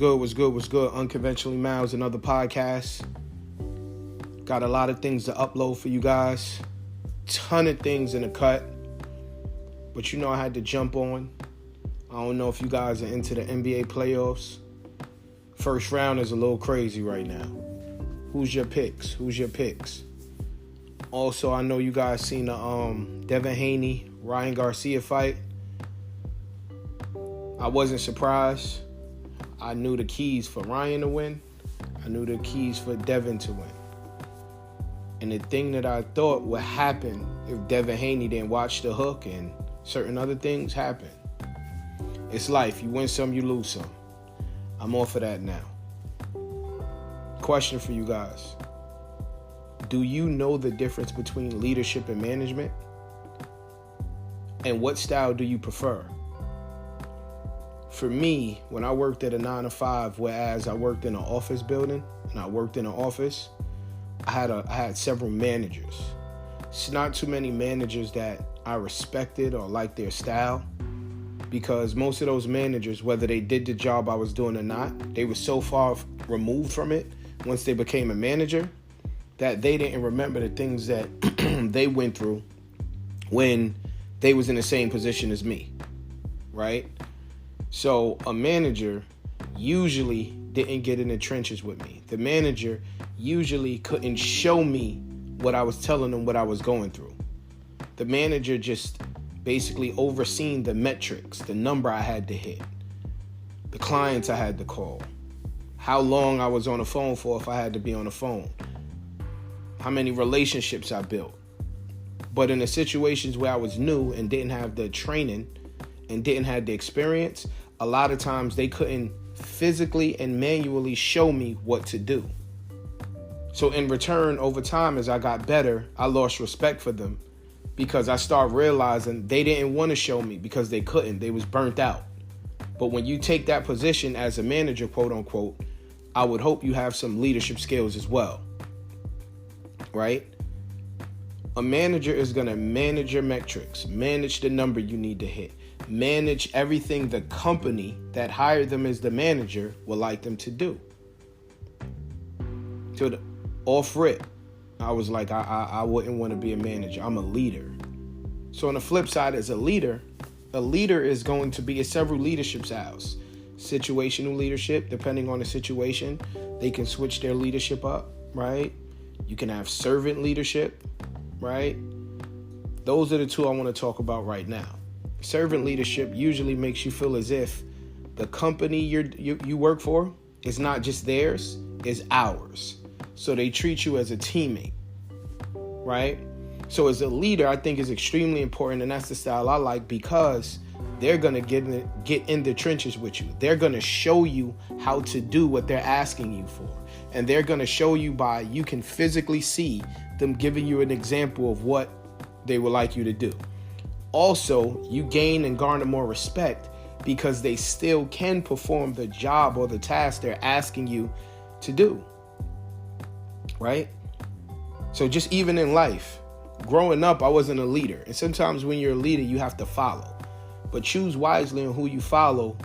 good? What's good? What's good? Unconventionally Miles, another podcast. Got a lot of things to upload for you guys. Ton of things in the cut. But you know I had to jump on. I don't know if you guys are into the NBA playoffs. First round is a little crazy right now. Who's your picks? Also, I know you guys seen the Devin Haney, Ryan Garcia fight. I wasn't surprised. I knew the keys for Ryan to win. I knew the keys for Devin to win. And the thing that I thought would happen if Devin Haney didn't watch the hook and certain other things happen. It's life. You win some, you lose some. I'm off of that now. Question for you guys. Do you know the difference between leadership and management? And what style do you prefer? For me, when I worked at a 9-to-5, whereas I worked in an office building and I worked in an office, I had several managers. It's not too many managers that I respected or liked their style, because most of those managers, whether they did the job I was doing or not, they were so far removed from it once they became a manager that they didn't remember the things that they went through when they was in the same position as me, right? So a manager usually didn't get in the trenches with me. The manager usually couldn't show me what I was telling them what I was going through. The manager just basically overseen the metrics, the number I had to hit, the clients I had to call, how long I was on the phone for if I had to be on the phone, how many relationships I built. But in the situations where I was new and didn't have the training and didn't have the experience, a lot of times they couldn't physically and manually show me what to do. So in return, over time, as I got better, I lost respect for them because I started realizing they didn't want to show me because they couldn't. They was burnt out. But when you take that position as a manager, quote unquote, I would hope you have some leadership skills as well, right? A manager is going to manage your metrics, manage the number you need to hit, manage everything the company that hired them as the manager would like them to do. So off rip, I was like, I wouldn't want to be a manager. I'm a leader. So on the flip side, as a leader is going to be several leadership styles. Situational leadership, depending on the situation, they can switch their leadership up, right? You can have servant leadership, right? Those are the two I want to talk about right now. Servant leadership usually makes you feel as if the company you work for is not just theirs, it's ours. So they treat you as a teammate, right? So as a leader, I think is extremely important, and that's the style I like, because they're going to get in the trenches with you. They're going to show you how to do what they're asking you for. And they're going to show you you can physically see them giving you an example of what they would like you to do. Also, you gain and garner more respect because they still can perform the job or the task they're asking you to do, right? So just even in life, growing up, I wasn't a leader. And sometimes when you're a leader, you have to follow. But choose wisely on who you follow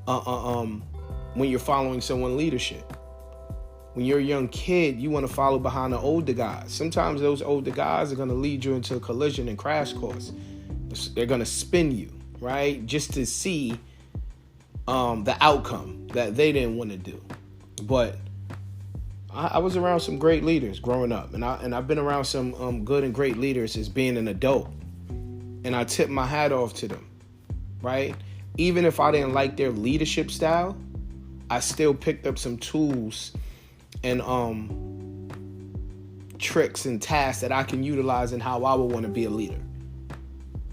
when you're following someone's leadership. When you're a young kid, you want to follow behind the older guys. Sometimes those older guys are going to lead you into a collision and crash course. They're going to spin you, right? Just to see the outcome that they didn't want to do. But I was around some great leaders growing up. And I've been around some good and great leaders as being an adult. And I tip my hat off to them, right? Even if I didn't like their leadership style, I still picked up some tools and tricks and tasks that I can utilize in how I would want to be a leader.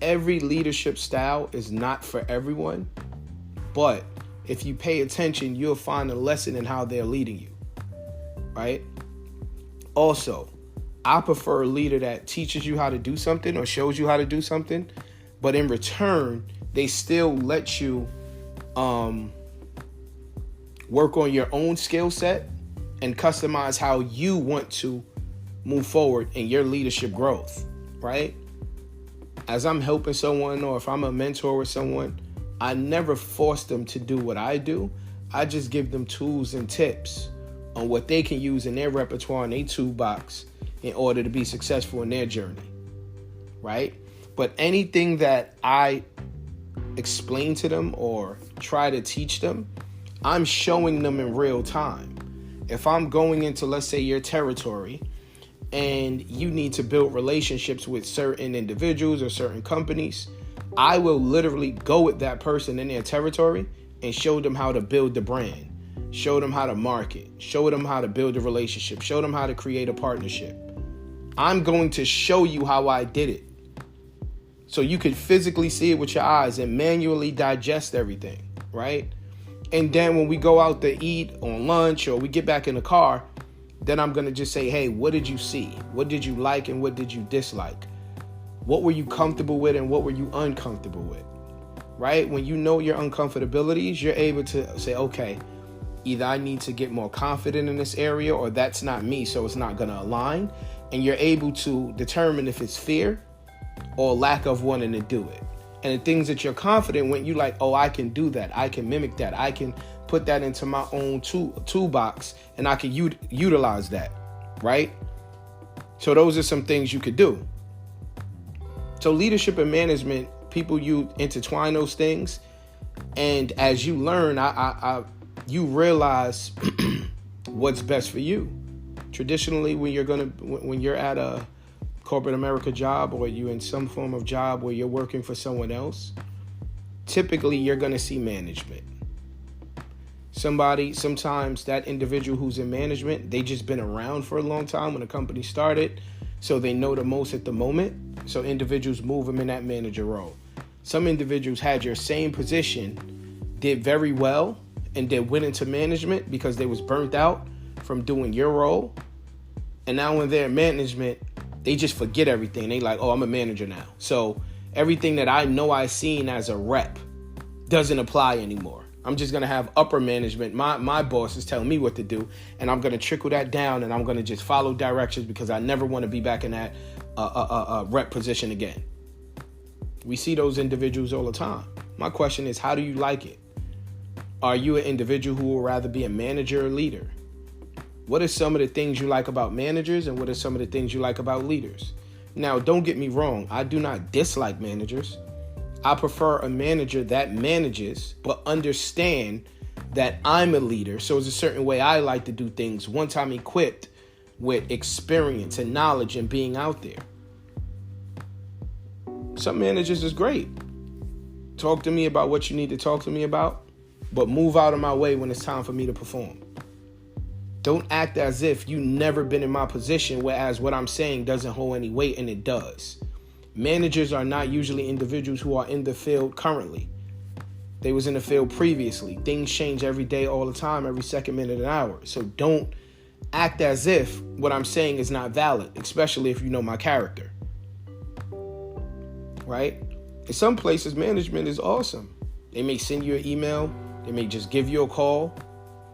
Every leadership style is not for everyone, but if you pay attention, you'll find a lesson in how they're leading you, right? Also, I prefer a leader that teaches you how to do something or shows you how to do something, but in return, they still let you work on your own skill set and customize how you want to move forward in your leadership growth, right? As I'm helping someone or if I'm a mentor with someone, I never force them to do what I do. I just give them tools and tips on what they can use in their repertoire and their toolbox in order to be successful in their journey, right? But anything that I explain to them or try to teach them, I'm showing them in real time. If I'm going into, let's say, your territory and you need to build relationships with certain individuals or certain companies, I will literally go with that person in their territory and show them how to build the brand, show them how to market, show them how to build a relationship, show them how to create a partnership. I'm going to show you how I did it, so you could physically see it with your eyes and manually digest everything, right? And then when we go out to eat on lunch or we get back in the car, then I'm going to just say, hey, what did you see? What did you like and what did you dislike? What were you comfortable with and what were you uncomfortable with, right? When you know your uncomfortabilities, you're able to say, okay, either I need to get more confident in this area or that's not me, so it's not going to align. And you're able to determine if it's fear or lack of wanting to do it. And the things that you're confident when you like, oh, I can do that. I can mimic that. I can put that into my own toolbox and I can utilize that, right? So those are some things you could do. So leadership and management, people, you intertwine those things. And as you learn, you realize what's best for you. Traditionally, when you're at a corporate America job or you're in some form of job where you're working for someone else, typically you're going to see management. Sometimes that individual who's in management, they just been around for a long time when the company started, so they know the most at the moment. So individuals move them in that manager role. Some individuals had your same position, did very well, and then went into management because they was burnt out from doing your role. And now when they're in management, they just forget everything. They like, oh, I'm a manager now. So everything that I know I seen as a rep doesn't apply anymore. I'm just going to have upper management. My boss is telling me what to do, and I'm going to trickle that down, and I'm going to just follow directions because I never want to be back in that rep position again. We see those individuals all the time. My question is, how do you like it? Are you an individual who will rather be a manager or leader? What are some of the things you like about managers and what are some of the things you like about leaders? Now, don't get me wrong. I do not dislike managers. I prefer a manager that manages, but understand that I'm a leader. So it's a certain way I like to do things once I'm equipped with experience and knowledge and being out there. Some managers is great. Talk to me about what you need to talk to me about, but move out of my way when it's time for me to perform. Don't act as if you've never been in my position, whereas what I'm saying doesn't hold any weight, and it does. Managers are not usually individuals who are in the field currently. They was in the field previously. Things change every day, all the time, every second, minute, and hour. So don't act as if what I'm saying is not valid, especially if you know my character. Right? In some places, management is awesome. They may send you an email. They may just give you a call,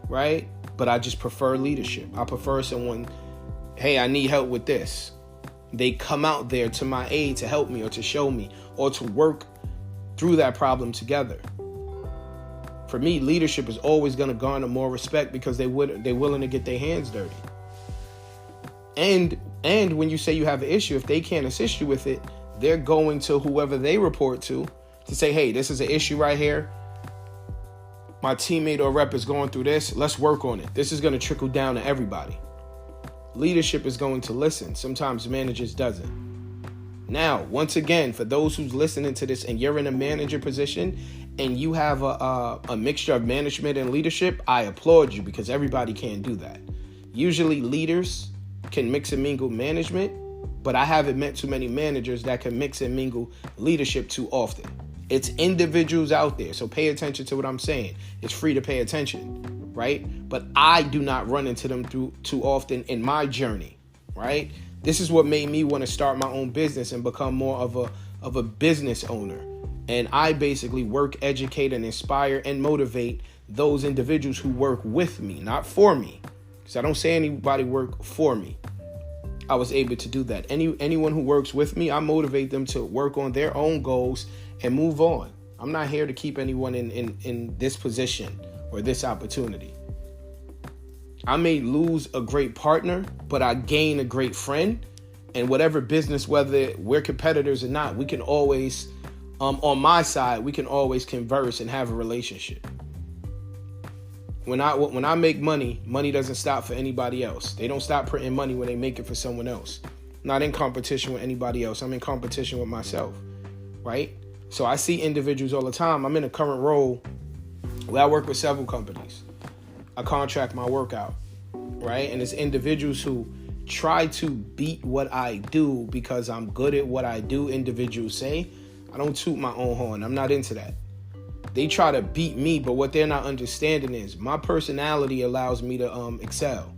right? But I just prefer leadership. I prefer someone, hey, I need help with this. They come out there to my aid to help me or to show me or to work through that problem together. For me, leadership is always going to garner more respect because they're willing to get their hands dirty. And when you say you have an issue, if they can't assist you with it, they're going to whoever they report to say, hey, this is an issue right here. My teammate or rep is going through this. Let's work on it. This is going to trickle down to everybody. Leadership is going to listen. Sometimes managers doesn't. Now, once again, for those who's listening to this and you're in a manager position and you have a mixture of management and leadership, I applaud you because everybody can't do that. Usually leaders can mix and mingle management, but I haven't met too many managers that can mix and mingle leadership too often. It's individuals out there, so pay attention to what I'm saying. It's free to pay attention, right? But I do not run into them too often in my journey, right? This is what made me want to start my own business and become more of a business owner. And I basically work, educate, and inspire and motivate those individuals who work with me, not for me. Because I don't say anybody work for me. I was able to do that. Anyone who works with me, I motivate them to work on their own goals and move on. I'm not here to keep anyone in this position or this opportunity. I may lose a great partner, but I gain a great friend. And whatever business, whether we're competitors or not, we can always, on my side, we can always converse and have a relationship. When I make money, money doesn't stop for anybody else. They don't stop printing money when they make it for someone else. I'm not in competition with anybody else. I'm in competition with myself, right? So I see individuals all the time. I'm in a current role where I work with several companies. I contract my work out, right? And it's individuals who try to beat what I do because I'm good at what I do, individuals say. I don't toot my own horn. I'm not into that. They try to beat me, but what they're not understanding is my personality allows me to excel.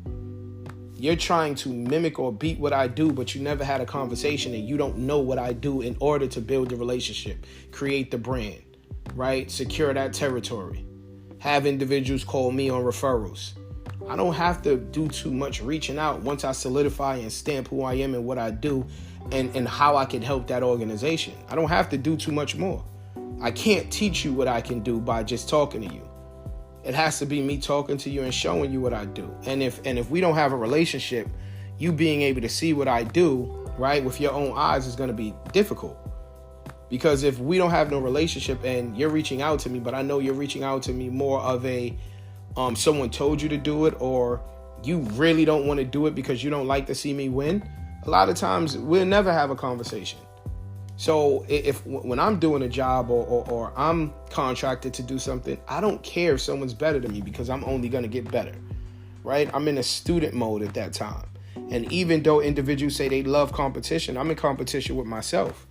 You're trying to mimic or beat what I do, but you never had a conversation and you don't know what I do in order to build the relationship, create the brand, right? Secure that territory. Have individuals call me on referrals. I don't have to do too much reaching out once I solidify and stamp who I am and what I do and how I can help that organization. I don't have to do too much more. I can't teach you what I can do by just talking to you. It has to be me talking to you and showing you what I do. And if we don't have a relationship, you being able to see what I do, right, with your own eyes is going to be difficult. Because if we don't have no relationship and you're reaching out to me, but I know you're reaching out to me more of a someone told you to do it, or you really don't want to do it because you don't like to see me win, a lot of times we'll never have a conversation. So when I'm doing a job or I'm contracted to do something, I don't care if someone's better than me because I'm only going to get better, right? I'm in a student mode at that time. And even though individuals say they love competition, I'm in competition with myself.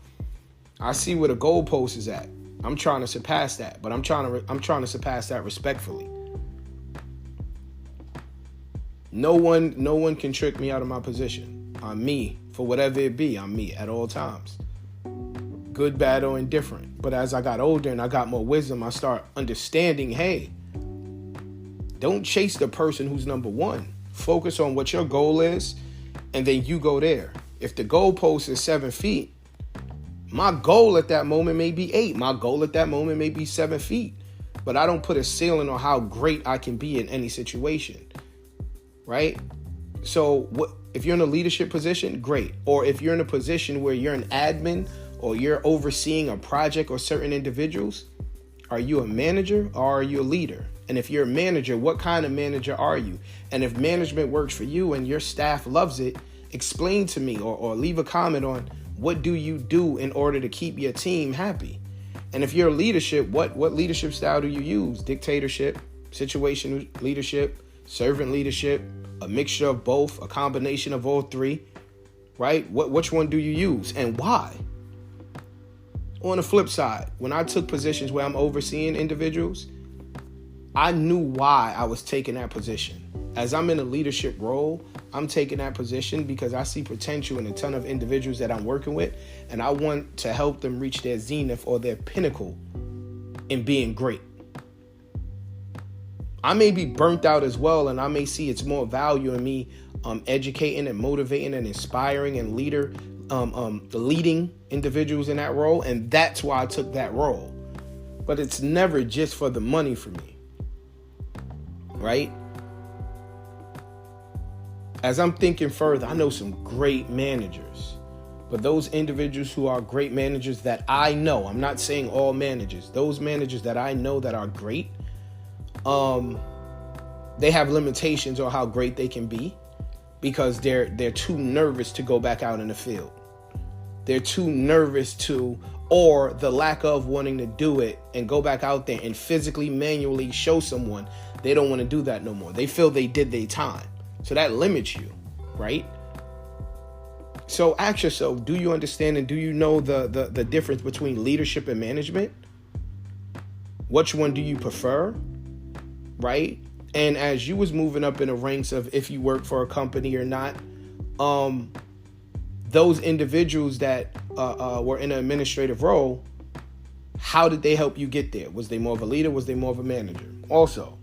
I see where the goalpost is at. I'm trying to surpass that, but I'm trying to surpass that respectfully. No one can trick me out of my position. I'm me, for whatever it be. I'm me at all times. Good, bad, or indifferent. But as I got older and I got more wisdom, I start understanding, hey, don't chase the person who's number one. Focus on what your goal is, and then you go there. If the goalpost is 7 feet, my goal at that moment may be 8. My goal at that moment may be 7 feet. But I don't put a ceiling on how great I can be in any situation, right? So if you're in a leadership position, great. Or if you're in a position where you're an admin or you're overseeing a project or certain individuals, are you a manager or are you a leader? And if you're a manager, what kind of manager are you? And if management works for you and your staff loves it, explain to me or leave a comment on what do you do in order to keep your team happy? And if you're leadership, what leadership style do you use? Dictatorship, situational leadership, servant leadership, a mixture of both, a combination of all three, right? Which one do you use and why? On the flip side, when I took positions where I'm overseeing individuals, I knew why I was taking that position. As I'm in a leadership role, I'm taking that position because I see potential in a ton of individuals that I'm working with, and I want to help them reach their zenith or their pinnacle in being great. I may be burnt out as well, and I may see it's more value in me educating and motivating and inspiring and leading individuals in that role, and that's why I took that role. But it's never just for the money for me, right? As I'm thinking further, I know some great managers, but those individuals who are great managers that I know, I'm not saying all managers, those managers that I know that are great, they have limitations on how great they can be because they're too nervous to go back out in the field. They're too nervous to, or the lack of wanting to do it and go back out there and physically, manually show someone they don't want to do that no more. They feel they did their time. So that limits you, right? So ask yourself, do you understand and do you know the difference between leadership and management? Which one do you prefer, right? And as you was moving up in the ranks of if you work for a company or not, those individuals that were in an administrative role, how did they help you get there? Was they more of a leader? Was they more of a manager? Also,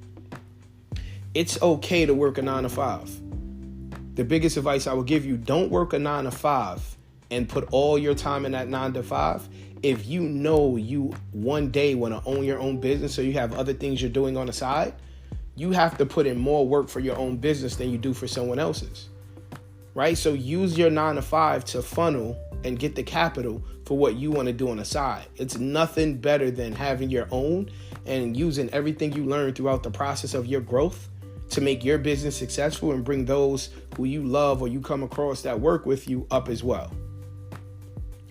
it's okay to work a 9 to 5. The biggest advice I would give you, don't work a 9 to 5 and put all your time in that 9 to 5 if you know you one day want to own your own business, so you have other things you're doing on the side, you have to put in more work for your own business than you do for someone else's, right? So use your 9 to 5 to funnel and get the capital for what you want to do on the side. It's nothing better than having your own and using everything you learn throughout the process of your growth to make your business successful and bring those who you love or you come across that work with you up as well.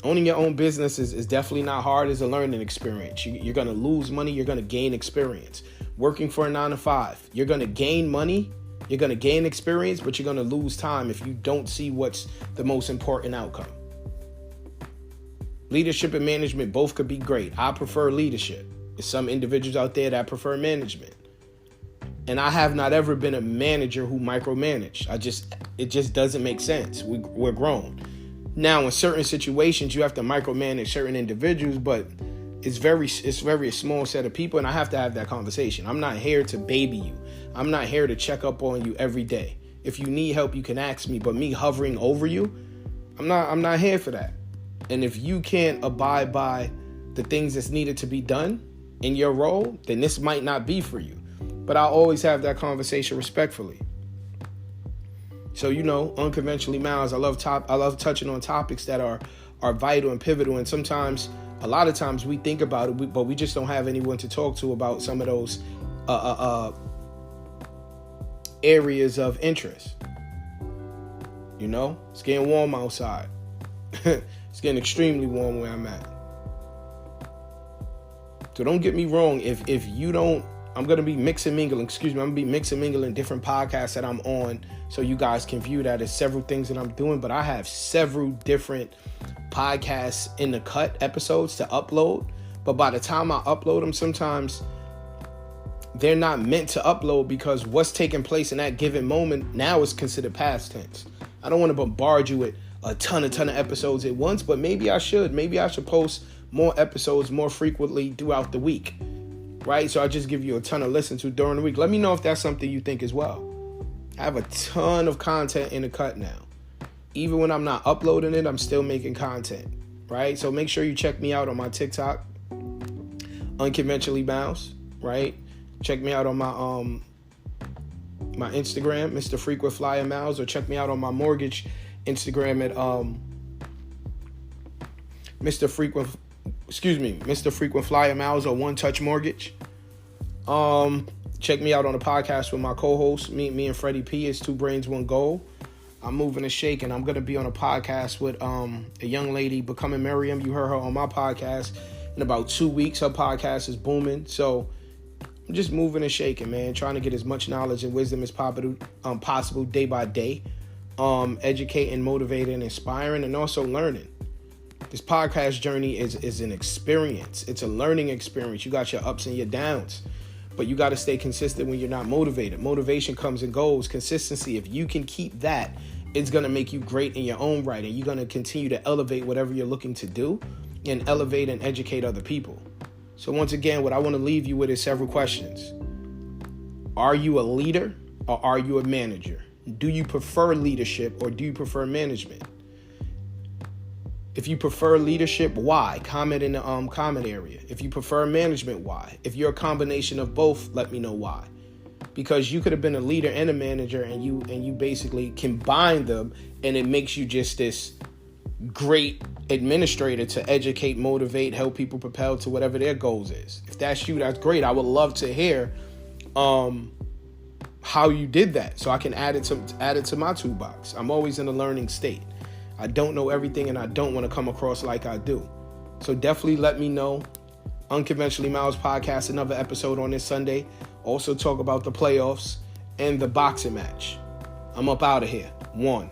Owning your own business is definitely not hard. It's a learning experience. You're going to lose money. You're going to gain experience. Working for a 9 to 5, you're going to gain money. You're going to gain experience, but you're going to lose time if you don't see what's the most important outcome. Leadership and management both could be great. I prefer leadership. There's some individuals out there that prefer management. And I have not ever been a manager who micromanaged. It just doesn't make sense. We're grown. Now, in certain situations, you have to micromanage certain individuals, but it's very small set of people, and I have to have that conversation. I'm not here to baby you. I'm not here to check up on you every day. If you need help, you can ask me, but me hovering over you, I'm not here for that. And if you can't abide by the things that's needed to be done in your role, then this might not be for you. But I'll always have that conversation respectfully. So, unconventionally Miles, I love touching on topics that are vital and pivotal. And a lot of times we think about it, but we just don't have anyone to talk to about some of those areas of interest. It's getting warm outside. It's getting extremely warm where I'm at. So don't get me wrong. If you don't, I'm going to be mixing mingling different podcasts that I'm on so you guys can view that as several things that I'm doing. But I have several different podcasts in the cut episodes to upload. But by the time I upload them, sometimes they're not meant to upload because what's taking place in that given moment now is considered past tense. I don't want to bombard you with a ton of episodes at once, but maybe I should. Maybe I should post more episodes more frequently throughout the week. Right? So I just give you a ton of listen to during the week. Let me know if that's something you think as well. I have a ton of content in the cut now. Even when I'm not uploading it, I'm still making content. Right? So make sure you check me out on my TikTok, Unconventionally Miles. Right? Check me out on my Instagram, Mr. Frequent Flyer Miles, or check me out on my mortgage Instagram at Mr. Frequent Flyer Miles or One Touch Mortgage. Check me out on the podcast with my co-host, me and Freddie P. It's Two Brains, One Goal. I'm moving and shaking. I'm going to be on a podcast with a young lady, Becoming Miriam. You heard her on my podcast in about 2 weeks. Her podcast is booming. So I'm just moving and shaking, man. Trying to get as much knowledge and wisdom as possible day by day. Educating, motivating, inspiring, and also learning. This podcast journey is an experience. It's a learning experience. You got your ups and your downs, but you got to stay consistent when you're not motivated. Motivation comes and goes. Consistency, if you can keep that, it's going to make you great in your own right, and you're going to continue to elevate whatever you're looking to do and elevate and educate other people. So once again, what I want to leave you with is several questions. Are you a leader or are you a manager? Do you prefer leadership or do you prefer management? If you prefer leadership, why? Comment in the comment area. If you prefer management, why? If you're a combination of both, let me know why. Because you could have been a leader and a manager, and you basically combine them, and it makes you just this great administrator to educate, motivate, help people propel to whatever their goals is. If that's you, that's great. I would love to hear how you did that, so I can add it to my toolbox. I'm always in a learning state. I don't know everything, and I don't want to come across like I do. So definitely let me know. Unconventionally Miles podcast, another episode on this Sunday. Also talk about the playoffs and the boxing match. I'm up out of here. 1.